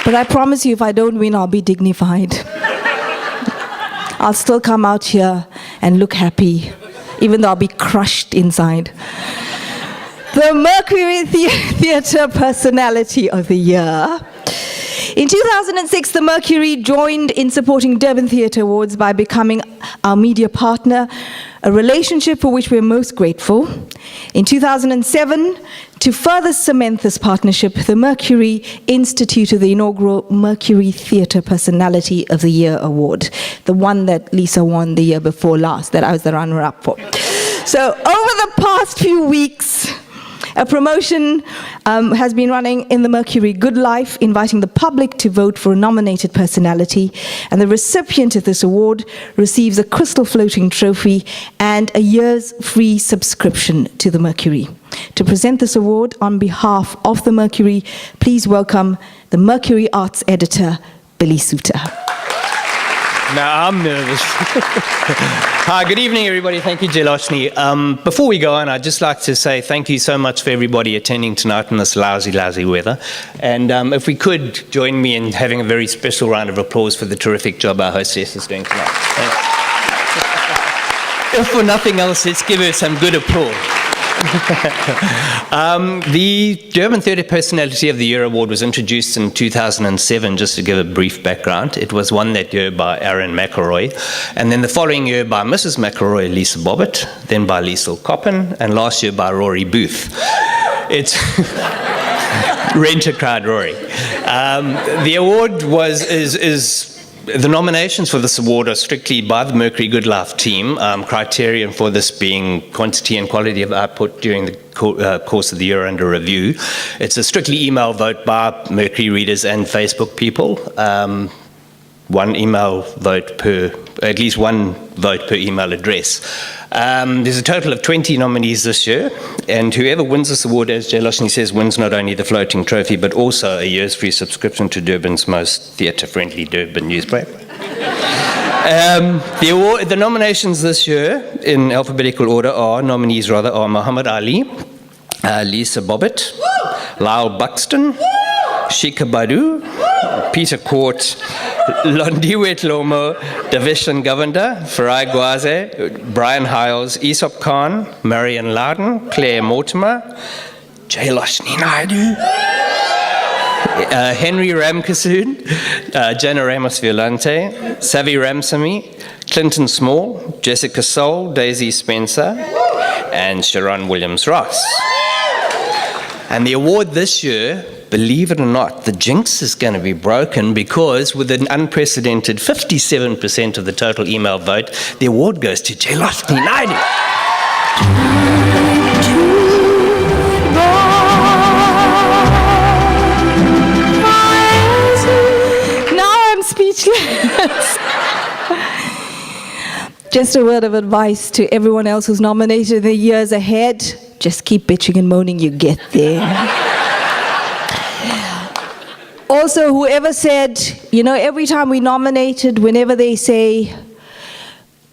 But I promise you, if I don't win, I'll be dignified. I'll still come out here and look happy, even though I'll be crushed inside. The Mercury Theatre Personality of the Year. In 2006, the Mercury joined in supporting Durban Theatre Awards by becoming our media partner, a relationship for which we're most grateful. In 2007, to further cement this partnership, the Mercury instituted the inaugural Mercury Theatre Personality of the Year Award, the one that Lisa won the year before last, that I was the runner-up for. So over the past few weeks, a promotion has been running in the Mercury Good Life, inviting the public to vote for a nominated personality, and the recipient of this award receives a crystal floating trophy and a year's free subscription to the Mercury. To present this award on behalf of the Mercury, please welcome the Mercury Arts editor, Billy Suter. Now I'm nervous. Hi, good evening, everybody. Thank you, Jelashni. Before we go on, I'd just like to say thank you so much for everybody attending tonight in this lousy, lousy weather. And if we could join me in having a very special round of applause for the terrific job our hostess is doing tonight. Thanks. If for nothing else, let's give her some good applause. The Durban Theatre Personality of the Year Award was introduced in 2007, just to give a brief background. It was won that year by Aaron McElroy, and then the following year by Mrs. McElroy, Lisa Bobbitt, then by Liesl Coppen, and last year by Rory Booth. It's rent-a-crowd Rory. The award the nominations for this award are strictly by the Mercury Good Life team, criterion for this being quantity and quality of output during the course of the year under review. It's a strictly email vote by Mercury readers and Facebook people. One email vote at least one vote per email address. There's a total of 20 nominees this year, and whoever wins this award, as Jelashni says, wins not only the floating trophy, but also a year's free subscription to Durban's most theatre-friendly Durban newspaper. The nominations this year, in alphabetical order, are Muhammad Ali, Lisa Bobbitt, Lyle Buxton, Shika Badu, Peter Court, Londiwe Tlomo, Davishan Govender, Farai Gwaze, Brian Hiles, Aesop Khan, Marion Loudon, Claire Mortimer, Jelashni Naidu, Henry Ramkasoon, Jana Ramos Violante, Savi Ramsamy, Clinton Small, Jessica Soul, Daisy Spencer, and Sharon Williams-Ross. And the award this year, believe it or not, the jinx is going to be broken, because with an unprecedented 57% of the total email vote, the award goes to Jelashni Naidu. Now I'm speechless. Just a word of advice to everyone else who's nominated in the years ahead. Just keep bitching and moaning, you get there. Also, whoever said, every time we nominated, whenever they say,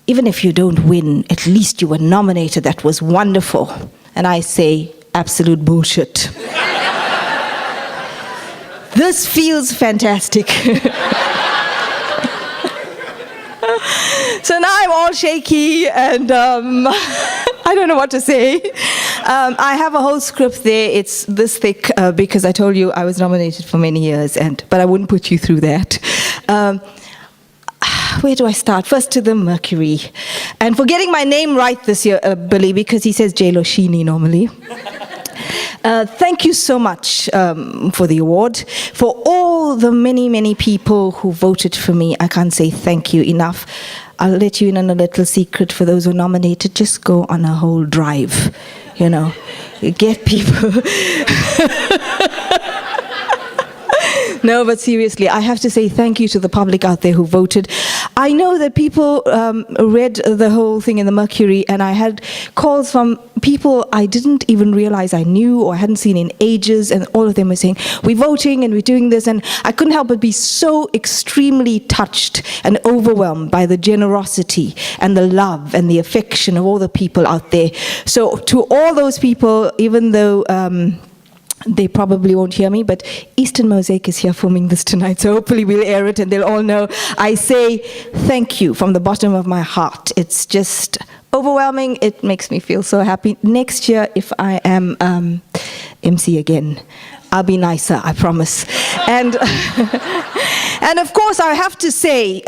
even if you don't win, at least you were nominated, that was wonderful. And I say, absolute bullshit. This feels fantastic. So now I'm all shaky and I don't know what to say. I have a whole script there. It's this thick because I told you I was nominated for many years, but I wouldn't put you through that. Where do I start? First to the Mercury. And for getting my name right this year, Billy, because he says Jelashni normally. Thank you so much for the award. For all the many, many people who voted for me, I can't say thank you enough. I'll let you in on a little secret for those who are nominated. Just go on a whole drive, get people. No, but seriously, I have to say thank you to the public out there who voted. I know that people read the whole thing in the Mercury, and I had calls from people I didn't even realize I knew or hadn't seen in ages, and all of them were saying, we're voting and we're doing this, and I couldn't help but be so extremely touched and overwhelmed by the generosity and the love and the affection of all the people out there. So to all those people, even though They probably won't hear me, but Eastern Mosaic is here filming this tonight, so hopefully we'll air it and they'll all know. I say thank you from the bottom of my heart. It's just overwhelming. It makes me feel so happy. Next year, if I am MC again, I'll be nicer, I promise. And and of course, I have to say,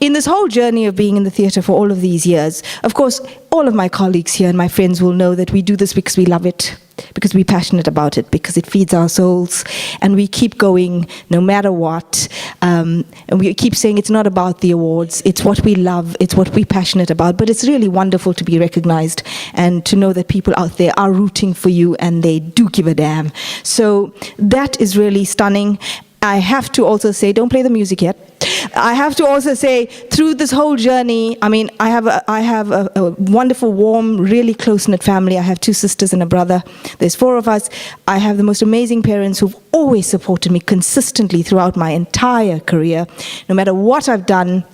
in this whole journey of being in the theatre for all of these years, of course, all of my colleagues here and my friends will know that we do this because we love it, because we're passionate about it, because it feeds our souls, and we keep going no matter what. And we keep saying it's not about the awards, it's what we love, it's what we're passionate about. But it's really wonderful to be recognized and to know that people out there are rooting for you and they do give a damn. So that is really stunning. I have to also say, don't play the music yet. I have to also say, through this whole journey, I mean, I have a wonderful, warm, really close-knit family. I have 2 sisters and a brother. There's 4 of us. I have the most amazing parents who've always supported me consistently throughout my entire career. No matter what I've done,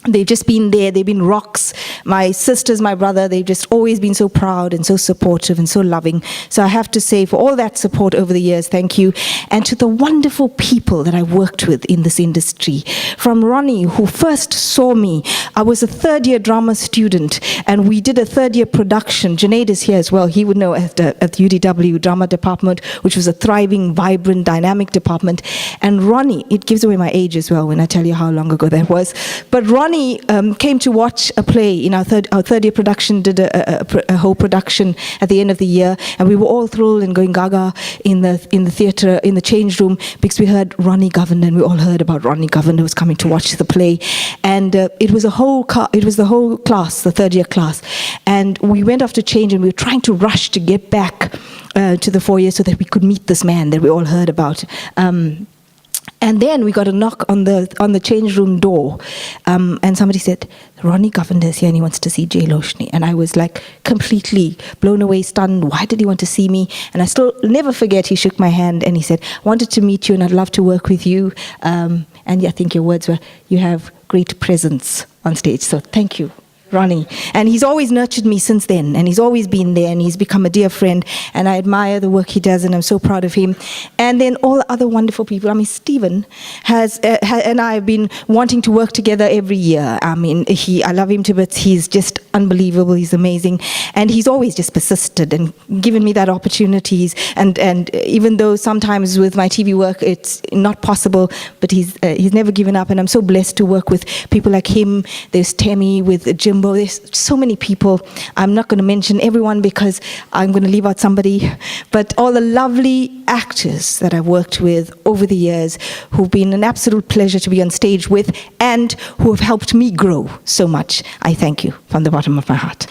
they've just been there. They've been rocks. My sisters, my brother, they've just always been so proud and so supportive and so loving. So I have to say, for all that support over the years, thank you. And to the wonderful people that I worked with in this industry. From Ronnie, who first saw me. I was a 3rd-year drama student, and we did a 3rd-year production. Junaid is here as well. He would know at the UDW drama department, which was a thriving, vibrant, dynamic department. And Ronnie, it gives away my age as well when I tell you how long ago that was. But Ronnie came to watch a play in our third year production, did a whole production at the end of the year, and we were all thrilled and going gaga in the theatre, in the change room, because we heard Ronnie Governor, and we all heard about Ronnie Governor was coming to watch the play. And it was the whole class, the 3rd year class, and we went off to change, and we were trying to rush to get back to the foyer so that we could meet this man that we all heard about. And then we got a knock on the change room door, and somebody said, Ronnie Governor is here and he wants to see Jay Loshni. And I was like completely blown away, stunned. Why did he want to see me? And I still never forget, he shook my hand and he said, I wanted to meet you and I'd love to work with you. And I think your words were, you have great presence on stage. So thank you, Ronnie. And he's always nurtured me since then, and he's always been there, and he's become a dear friend, and I admire the work he does, and I'm so proud of him. And then all the other wonderful people. I mean, Stephen and I have been wanting to work together every year. I mean, I love him to bits. He's just unbelievable. He's amazing, and he's always just persisted and given me that opportunities. And even though sometimes with my TV work it's not possible, but he's never given up, and I'm so blessed to work with people like him. There's Temi with Jim. There's so many people. I'm not going to mention everyone because I'm going to leave out somebody, but all the lovely actors that I've worked with over the years who've been an absolute pleasure to be on stage with and who have helped me grow so much. I thank you from the bottom of my heart.